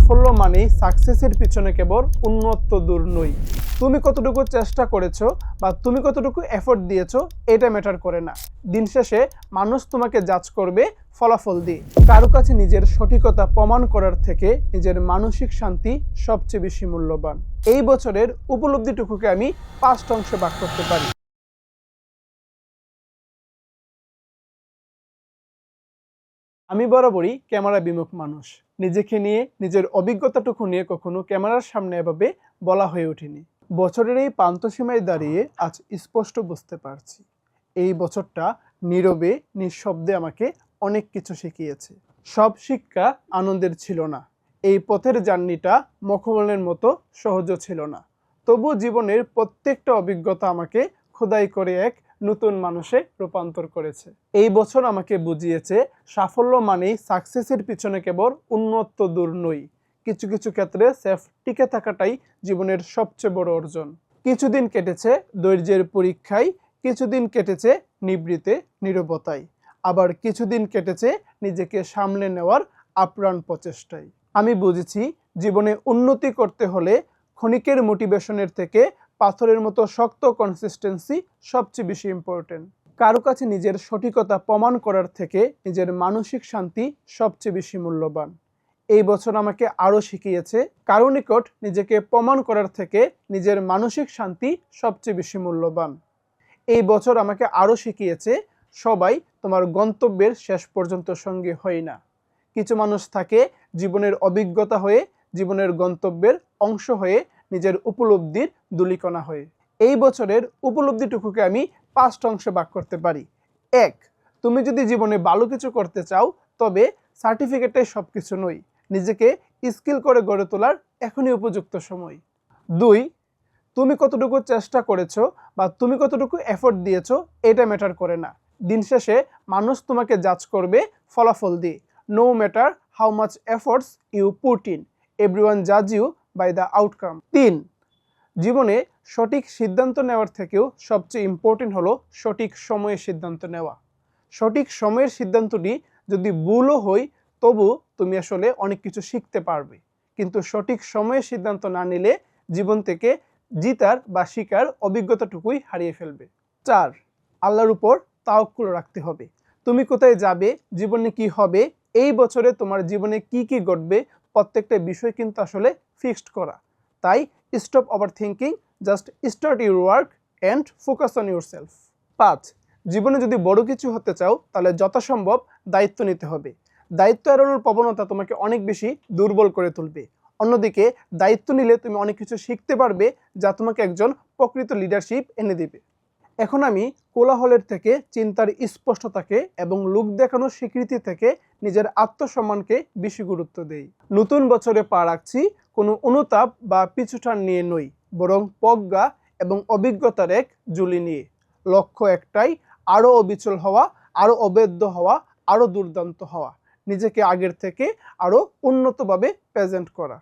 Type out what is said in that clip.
সাফল্য মানেই সাকসেসের পিছনে কেবল উন্নত দূর নই। তুমি কতটুকু চেষ্টা করেছো বা তুমি কতটুকু এফোর্ট দিয়েছো এটা ম্যাটার করে না। দিন শেষে মানুষ তোমাকে জাজ করবে ফলাফল দিয়ে। কারো কাছে নিজের সঠিকতা প্রমাণ করার থেকে নিজের মানসিক শান্তি সবচেয়ে বেশি মূল্যবান। এই বছরের উপলব্ধিটুকুকে আমি 5টা অংশে ভাগ করতে পারি। আমি বরাবরই ক্যামেরা বিমুখ মানুষ। নিজেকে নিয়ে, নিজের অভিজ্ঞতাটুকু নিয়ে কখনো ক্যামেরার সামনে এভাবে বলা হয়ে ওঠেনি। বছরের এই প্রান্তসীমায় দাঁড়িয়ে আজ স্পষ্ট বুঝতে পারছি, এই বছরটা নীরবে নিঃশব্দে আমাকে অনেক কিছু শিখিয়েছে। সব শিক্ষা আনন্দের ছিল না, এই পথের জার্নিটা মখমলের মতো সহজও ছিল না। তবু জীবনের প্রত্যেকটা অভিজ্ঞতা আমাকে খোদাই করে এক নতুন মানুষে রূপান্তর করেছে। এই বছর আমাকে বুঝিয়েছে সাফল্য মানেই সাকসেসের পিছনে কেবল উন্নত দূর নই, কিছু কিছু ক্ষেত্রে সেফ টিকে থাকাটাই জীবনের সবচেয়ে বড় অর্জন। কিছুদিন কেটেছে ধৈর্যের পরীক্ষায়, কিছুদিন কেটেছে নিবৃতে নীরবতায়, আবার কিছুদিন কেটেছে নিজেকে সামলে নেওয়ার আপ্রাণ প্রচেষ্টায়। আমি বুঝেছি জীবনে উন্নতি করতে হলে ক্ষণিকের মোটিভেশনের থেকে পাথরের মতো শক্ত কনসিস্টেন্সি সবচেয়ে বেশি ইম্পর্টেন্ট। কারো কাছে নিজের সঠিকতা প্রমাণ করার থেকে নিজের মানসিক শান্তি সবচেয়ে বেশি মূল্যবান। এই বছর আমাকে আরও শিখিয়েছে কারো নিকট নিজেকে প্রমাণ করার থেকে নিজের মানসিক শান্তি সবচেয়ে বেশি মূল্যবান। এই বছর আমাকে আরও শিখিয়েছে সবাই তোমার গন্তব্যের শেষ পর্যন্ত সঙ্গী হয় না। কিছু মানুষ থাকে জীবনের অভিজ্ঞতা হয়ে, জীবনের গন্তব্যের অংশ হয়ে, নিজের উপলব্ধির ধূলিকণা হয়ে। এই বছরের উপলব্ধিটুকুকে আমি 5টা অংশে ভাগ করতে পারি। 1. তুমি যদি জীবনে ভালো কিছু করতে চাও তবে সার্টিফিকেটে সব কিছু নই, নিজেকে স্কিল করে গড়ে তোলার এখনই উপযুক্ত সময়। 2. তুমি কতটুকু চেষ্টা করেছো বা তুমি কতটুকু এফোর্ট দিয়েছো এটা ম্যাটার করে না। দিন শেষে মানুষ তোমাকে জাজ করবে ফলাফল দিয়ে। No matter how much efforts you put in, everyone জাজ ইউ বাই দ্য আউটকাম। 3. জীবনে সঠিক সিদ্ধান্ত নেওয়ার থেকেও সবচেয়ে ইম্পর্টেন্ট হলো সঠিক সময়ে সিদ্ধান্ত নেওয়া। সঠিক সময়ের সিদ্ধান্তটি যদি ভুলও হয় তবু তুমি আসলে অনেক কিছু শিখতে পারবে, কিন্তু সঠিক সময়ে সিদ্ধান্ত না নিলে জীবন থেকে জিতার বা শিকার অভিজ্ঞতাটুকুই হারিয়ে ফেলবে। 4. আল্লাহর উপর তাওয়াক্কুল রাখতে হবে। তুমি কোথায় যাবে, জীবনে কি হবে, এই বছরে তোমার জীবনে কি কি ঘটবে, প্রত্যেকটা বিষয় কিন্তু আসলে ফিক্সড করা। তাই stop over thinking, just start your work and focus on your self. 5. জীবনে যদি বড় কিছু হতে চাও তাহলে যথাসম্ভব দায়িত্ব নিতে হবে। দায়িত্ব এড়ানোর প্রবণতা তোমাকে অনেক বেশি দুর্বল করে তুলবে। অন্যদিকে দায়িত্ব নিলে তুমি অনেক কিছু শিখতে পারবে যা তোমাকে একজন প্রকৃত লিডারশিপ এনে দেবে। এখন আমি কোলাহলের থেকে চিন্তার স্পষ্টতাকে এবং লোক দেখানোর স্বীকৃতি থেকে নিজের আত্মসম্মানকে বেশি গুরুত্ব দেই। নতুন বছরে পা রাখছি কোনো অনুতাপ বা পিছুটান নিয়ে নই, বরং প্রজ্ঞা এবং অভিজ্ঞতার এক ঝুলি নিয়ে। লক্ষ্য একটাই, আরও অবিচল হওয়া, আরও অবেদ্য হওয়া, আরও দুর্দান্ত হওয়া, নিজেকে আগের থেকে আরও উন্নতভাবে প্রেজেন্ট করা।